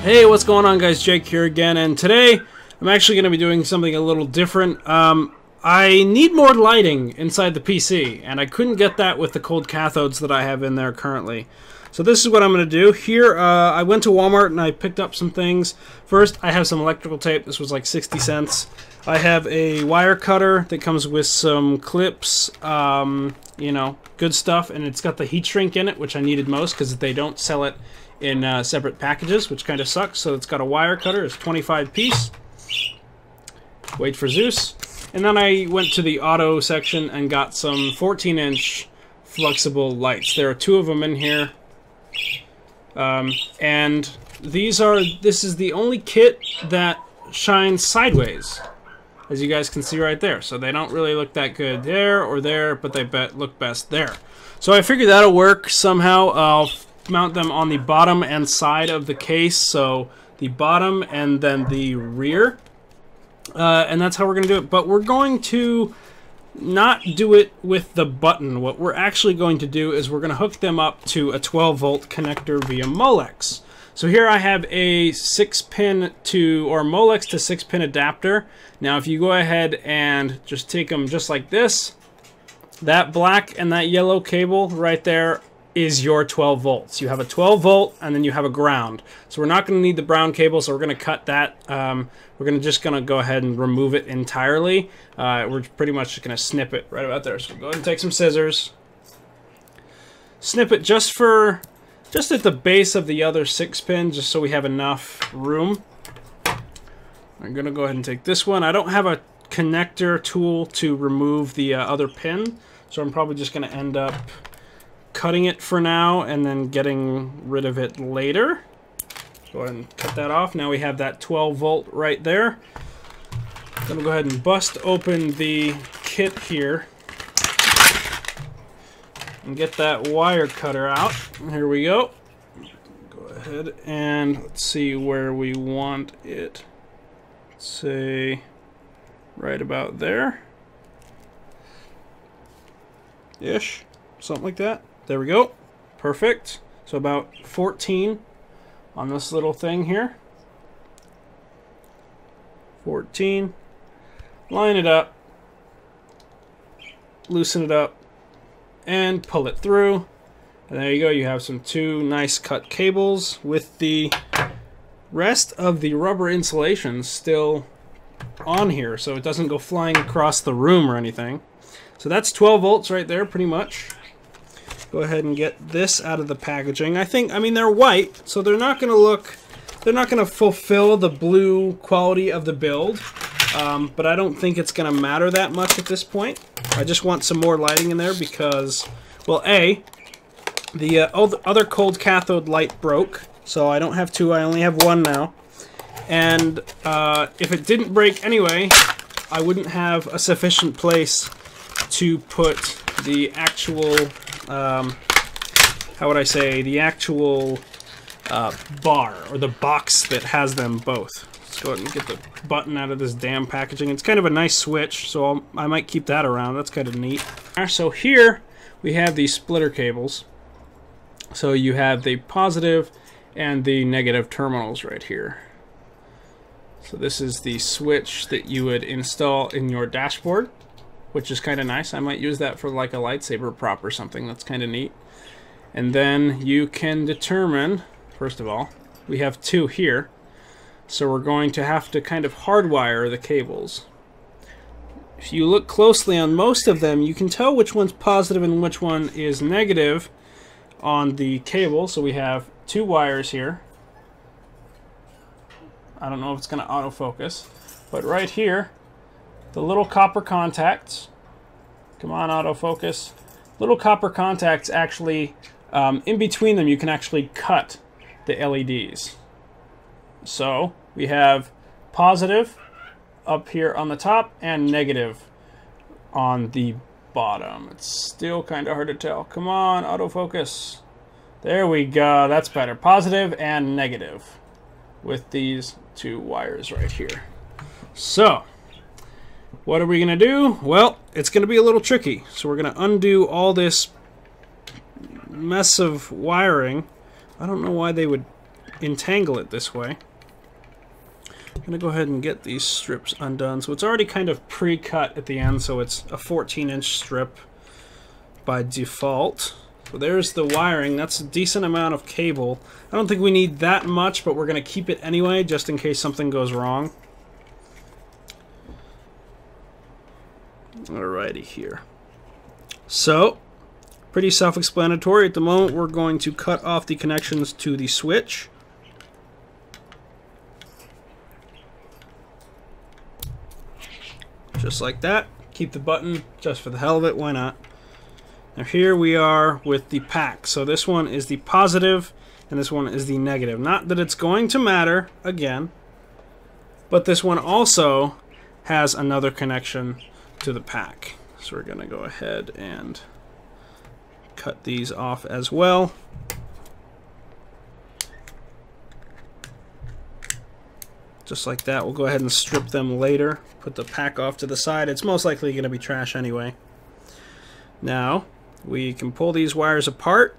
Hey, what's going on, guys? Jake here again, and today I'm actually going to be doing something a little different. I need more lighting inside the PC, and I couldn't get that with the cold cathodes that I have in there currently. So this is what I'm going to do. Here, I went to Walmart and I picked up some things. First, I have some electrical tape. This was like 60 cents. I have a wire cutter that comes with some clips, you know, good stuff, and it's got the heat shrink in it, which I needed most because they don't sell it in separate packages, which kind of sucks. So it's got a wire cutter. It's 25 piece. Wait for Zeus. And then I went to the auto section and got some 14-inch flexible lights. There are two of them in here. And this is the only kit that shines sideways, as you guys can see right there. So they don't really look that good there or there, but they look best there. So I figured that'll work somehow. I'll mount them on the bottom and side of the case, so the bottom and then the rear, and that's how we're going to do it. But we're going to not do it with the button. What we're actually going to do is we're going to hook them up to a 12-volt connector via MOLEX. So here I have a 6-pin or MOLEX to 6-pin adapter. Now if you go ahead and just take them just like this, that black and that yellow cable right there is your 12 volts. You have a 12 volt and then you have a ground. So we're not going to need the brown cable, so we're going to cut that. We're just going to go ahead and remove it entirely. We're pretty much just going to snip it right about there. So go ahead and take some scissors. Snip it just at the base of the other 6-pin, just so we have enough room. I'm going to go ahead and take this one. I don't have a connector tool to remove the other pin, so I'm probably just going to end up cutting it for now and then getting rid of it later. Go ahead and cut that off. Now we have that 12 volt right there. Then we'll go ahead and bust open the kit here and get that wire cutter out. Here we go. Go ahead and let's see where we want it. Let's say right about there. Ish. Something like that. There we go. Perfect. So about 14 on this little thing here. 14. Line it up. Loosen it up. And pull it through. And there you go. You have some two nice cut cables with the rest of the rubber insulation still on here, so it doesn't go flying across the room or anything. So that's 12 volts right there, pretty much. Go ahead and get this out of the packaging. I mean, they're white, so they're not going to fulfill the blue quality of the build, but I don't think it's going to matter that much at this point. I just want some more lighting in there because, well, the other cold cathode light broke, so I don't have two, I only have one now. And if it didn't break anyway, I wouldn't have a sufficient place to put the actual, how would I say, the actual bar, or the box that has them both. Let's go ahead and get the button out of this damn packaging. It's kind of a nice switch, so I might keep that around. That's kind of neat. So here we have these splitter cables. So you have the positive and the negative terminals right here. So this is the switch that you would install in your dashboard, which is kind of nice. I might use that for like a lightsaber prop or something. That's kind of neat. And then you can determine, first of all, we have two here. So we're going to have to kind of hardwire the cables. If you look closely on most of them, you can tell which one's positive and which one is negative on the cable. So we have two wires here. I don't know if it's going to autofocus, but right here, the little copper contacts, come on, autofocus, little copper contacts actually, in between them you can actually cut the LEDs. So we have positive up here on the top and negative on the bottom. It's still kind of hard to tell. Come on, autofocus. There we go, that's better. Positive and negative with these two wires right here. So what are we gonna do? Well, it's gonna be a little tricky. So we're gonna undo all this mess of wiring. I don't know why they would entangle it this way. I'm going to go ahead and get these strips undone. So it's already kind of pre-cut at the end, so it's a 14-inch strip by default. So there's the wiring. That's a decent amount of cable. I don't think we need that much, but we're going to keep it anyway, just in case something goes wrong. Alrighty here. So, pretty self-explanatory. At the moment, we're going to cut off the connections to the switch. Just like that. Keep the button just for the hell of it. Why not? Now here we are with the pack. So this one is the positive and this one is the negative. Not that it's going to matter, again, but this one also has another connection to the pack. So we're going to go ahead and cut these off as well. Just like that. We'll go ahead and strip them later. Put the pack off to the side. It's most likely going to be trash anyway. Now, we can pull these wires apart.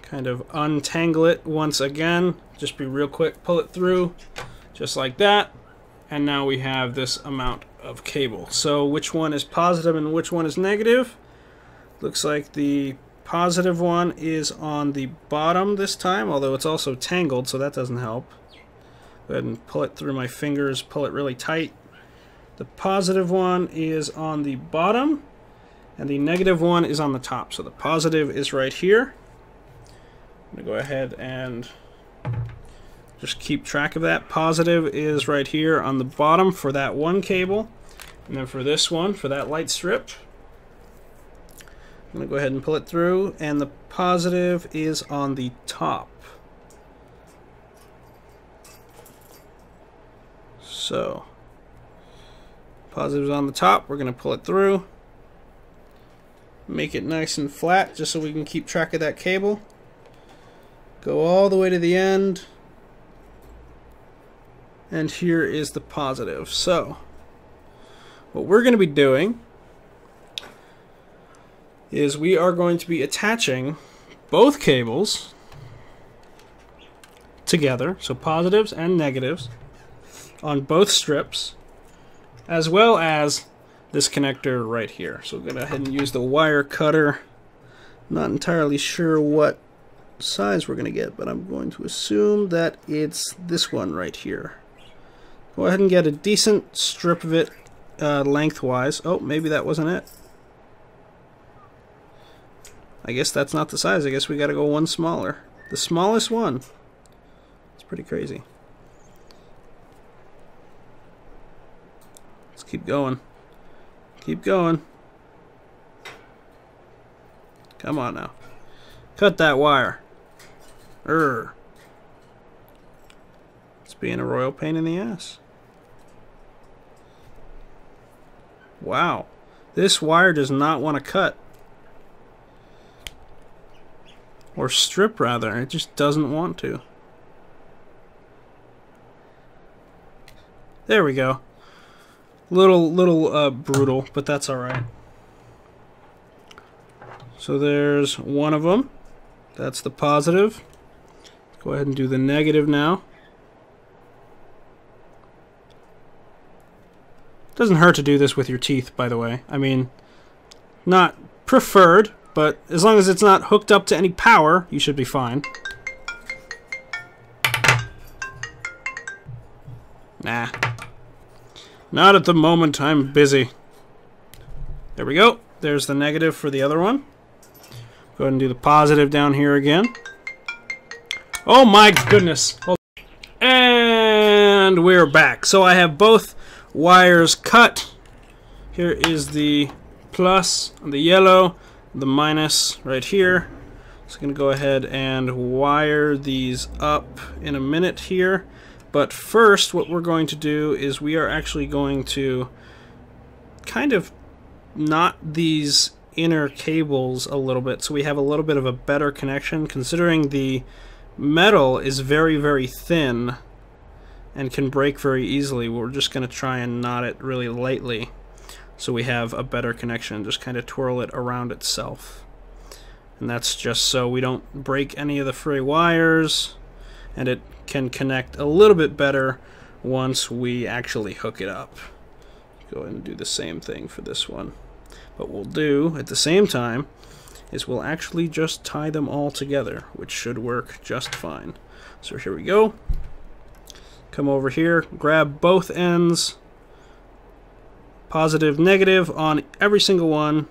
Kind of untangle it once again. Just be real quick. Pull it through. Just like that. And now we have this amount of cable. So which one is positive and which one is negative? Looks like the positive one is on the bottom this time, although it's also tangled, so that doesn't help. Go ahead and pull it through my fingers, pull it really tight. The positive one is on the bottom, and the negative one is on the top. So the positive is right here. I'm going to go ahead and just keep track of that. Positive is right here on the bottom for that one cable. And then for this one, for that light strip, I'm going to go ahead and pull it through, and the positive is on the top. So, positive's on the top. We're going to pull it through. Make it nice and flat just so we can keep track of that cable. Go all the way to the end. And here is the positive. So, what we're going to be doing is we are going to be attaching both cables together, so positives and negatives, on both strips, as well as this connector right here. So we're going to go ahead and use the wire cutter. Not entirely sure what size we're going to get, but I'm going to assume that it's this one right here. Go ahead and get a decent strip of it lengthwise. Oh, maybe that wasn't it. I guess that's not the size. I guess we got to go one smaller. The smallest one. It's pretty crazy. Let's keep going. Keep going. Come on now. Cut that wire. It's being a royal pain in the ass. Wow. This wire does not want to cut. Or strip, rather. It just doesn't want to. There we go. Little brutal, but that's alright. So there's one of them. That's the positive. Go ahead and do the negative now. Doesn't hurt to do this with your teeth, by the way. I mean, not preferred, but as long as it's not hooked up to any power, you should be fine. Nah. Not at the moment, I'm busy. There we go. There's the negative for the other one. Go ahead and do the positive down here again. Oh my goodness. And we're back. So I have both wires cut. Here is the plus on the yellow, the minus right here. So I'm going to go ahead and wire these up in a minute here. But first, what we're going to do is we are actually going to kind of knot these inner cables a little bit so we have a little bit of a better connection, considering the metal is very, very thin and can break very easily. We're just going to try and knot it really lightly so we have a better connection. Just kind of twirl it around itself. And that's just so we don't break any of the fray wires, and it can connect a little bit better once we actually hook it up. Go ahead and do the same thing for this one. What we'll do at the same time is we'll actually just tie them all together, which should work just fine. So here we go. Come over here, grab both ends, positive, negative on every single one,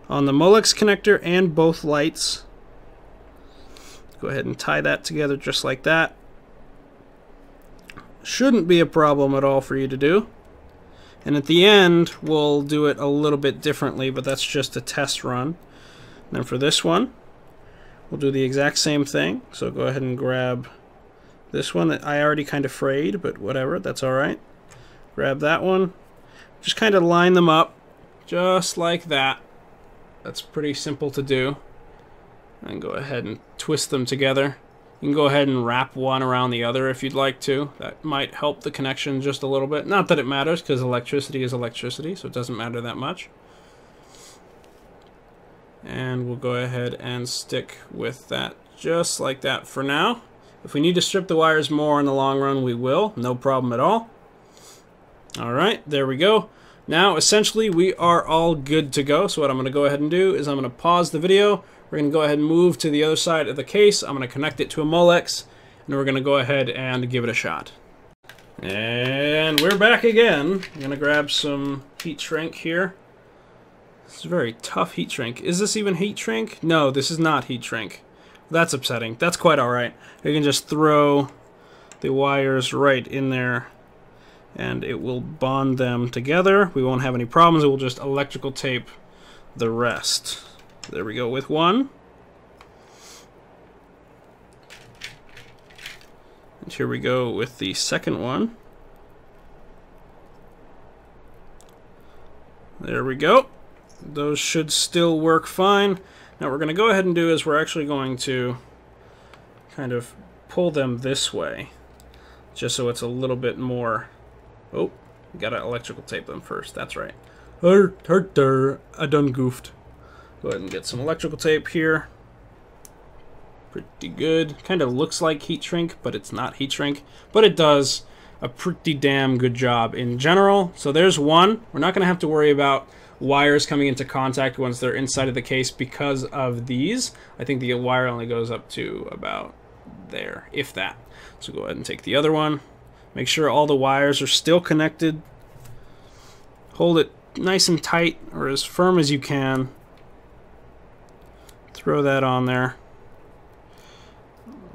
on the MOLEX connector and both lights. Go ahead and tie that together just like that. Shouldn't be a problem at all for you to do. And at the end, we'll do it a little bit differently, but that's just a test run. And then for this one, we'll do the exact same thing. So go ahead and grab this one that I already kind of frayed, but whatever, that's all right. Grab that one. Just kind of line them up, just like that. That's pretty simple to do. And go ahead and twist them together. You can go ahead and wrap one around the other if you'd like to. That might help the connection just a little bit. Not that it matters, because electricity is electricity, so it doesn't matter that much. And we'll go ahead and stick with that just like that for now. If we need to strip the wires more in the long run, we will. No problem at all. Alright, there we go. Now, essentially, we are all good to go. So what I'm going to go ahead and do is I'm going to pause the video. We're going to go ahead and move to the other side of the case. I'm going to connect it to a MOLEX, and we're going to go ahead and give it a shot. And we're back again. I'm going to grab some heat shrink here. This is a very tough heat shrink. Is this even heat shrink? No, this is not heat shrink. That's upsetting. That's quite alright. You can just throw the wires right in there, and it will bond them together. We won't have any problems. It will just electrical tape the rest. There we go with one. And here we go with the second one. There we go. Those should still work fine. Now what we're going to go ahead and do is we're actually going to kind of pull them this way, just so it's a little bit more... Oh, gotta electrical tape them first. That's right. I done goofed. Go ahead and get some electrical tape here. Pretty good. Kind of looks like heat shrink, but it's not heat shrink. But it does a pretty damn good job in general. So there's one. We're not going to have to worry about wires coming into contact once they're inside of the case because of these. I think the wire only goes up to about there, if that. So go ahead and take the other one. Make sure all the wires are still connected. Hold it nice and tight, or as firm as you can. Throw that on there.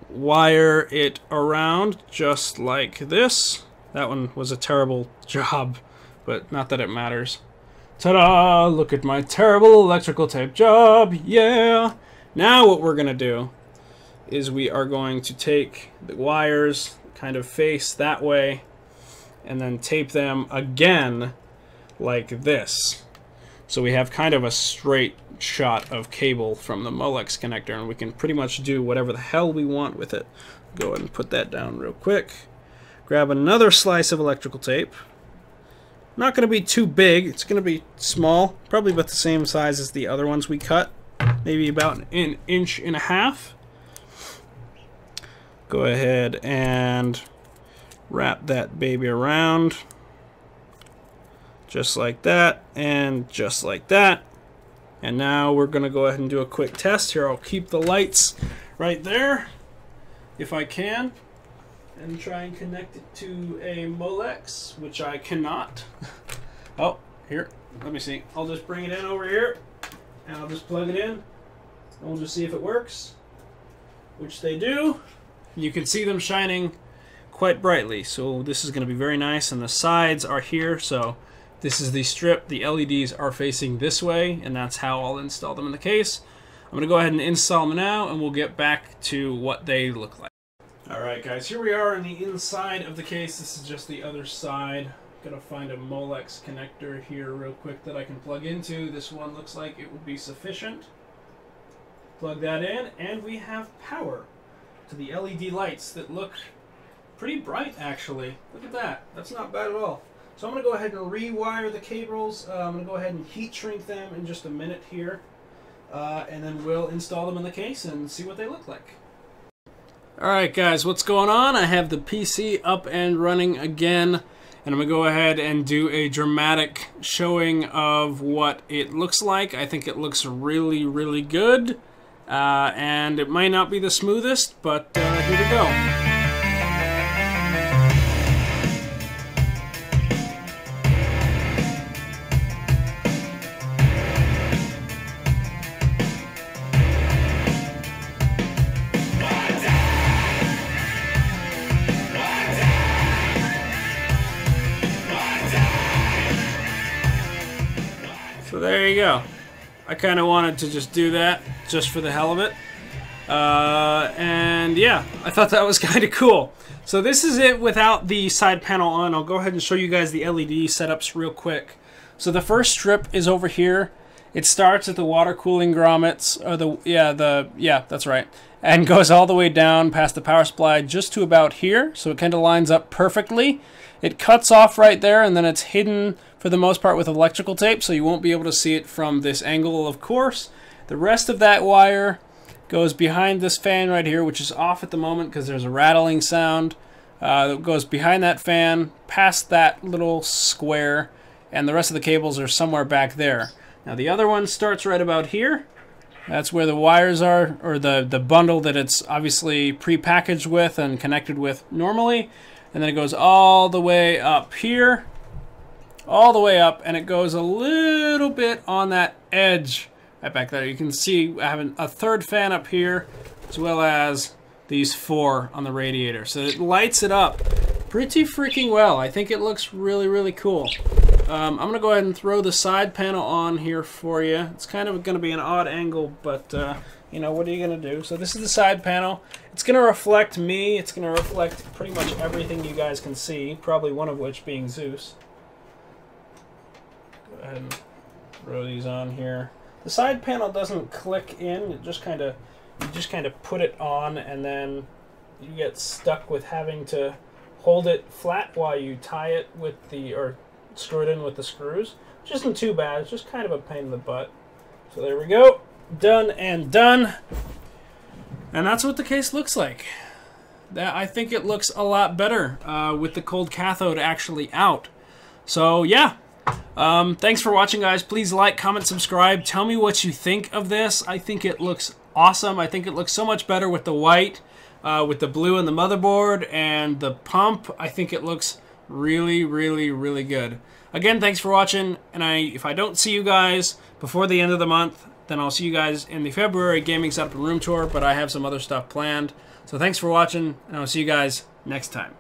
Wire it around just like this. That one was a terrible job, but not that it matters. Ta-da! Look at my terrible electrical tape job. Yeah! Now what we're going to do is we are going to take the wires, kind of face that way, and then tape them again like this. So we have kind of a straight shot of cable from the MOLEX connector, and we can pretty much do whatever the hell we want with it. Go ahead and put that down real quick. Grab another slice of electrical tape. Not going to be too big. It's going to be small, probably about the same size as the other ones we cut. Maybe about an inch and a half. Go ahead and wrap that baby around. Just like that, and just like that. And now we're going to go ahead and do a quick test. Here, I'll keep the lights right there, if I can, and try and connect it to a MOLEX, which I cannot. Oh, here, let me see. I'll just bring it in over here, and I'll just plug it in, and we'll just see if it works, which they do. You can see them shining quite brightly, so this is going to be very nice, and the sides are here, so this is the strip. The LEDs are facing this way, and that's how I'll install them in the case. I'm going to go ahead and install them now, and we'll get back to what they look like. Alright guys, here we are on the inside of the case. This is just the other side. I'm going to find a MOLEX connector here real quick that I can plug into. This one looks like it would be sufficient. Plug that in, and we have power to the LED lights that look pretty bright, actually. Look at that. That's not bad at all. So I'm going to go ahead and rewire the cables. I'm going to go ahead and heat shrink them in just a minute here. and then we'll install them in the case and see what they look like. Alright guys, what's going on? I have the PC up and running again, and I'm going to go ahead and do a dramatic showing of what it looks like. I think it looks really, really good, and it might not be the smoothest, but here we go. So there you go. I kind of wanted to just do that just for the hell of it. And yeah, I thought that was kind of cool. So this is it without the side panel on. I'll go ahead and show you guys the LED setups real quick. So the first strip is over here. It starts at the water cooling grommets, or that's right, and goes all the way down past the power supply just to about here. So it kind of lines up perfectly. It cuts off right there, and then it's hidden for the most part with electrical tape, so you won't be able to see it from this angle, of course. The rest of that wire goes behind this fan right here, which is off at the moment because there's a rattling sound. It goes behind that fan, past that little square, and the rest of the cables are somewhere back there. Now the other one starts right about here. That's where the wires are, or the bundle that it's obviously pre-packaged with and connected with normally. And then it goes all the way up here, all the way up, and it goes a little bit on that edge right back there. You can see I have a third fan up here, as well as these 4 on the radiator. So it lights it up pretty freaking well. I think it looks really, really cool. I'm going to go ahead and throw the side panel on here for you. It's kind of going to be an odd angle, but you know, what are you going to do? So this is the side panel. It's going to reflect me. It's going to reflect pretty much everything you guys can see, probably one of which being Zeus. Go ahead and throw these on here. The side panel doesn't click in. It just kind of, you just kind of put it on, and then you get stuck with having to hold it flat while you tie it with the, or screw it in with the screws, which isn't too bad. It's just kind of a pain in the butt. So there we go. Done and done. And that's what the case looks like. I think it looks a lot better with the cold cathode actually out. So yeah, thanks for watching, guys. Please like, comment, subscribe. Tell me what you think of this. I think it looks awesome. I think it looks so much better with the white, with the blue and the motherboard and the pump. I think it looks really, really, really good. Again, thanks for watching, and if I don't see you guys before the end of the month, then I'll see you guys in the February gaming setup and room tour, but I have some other stuff planned. So thanks for watching, and I'll see you guys next time.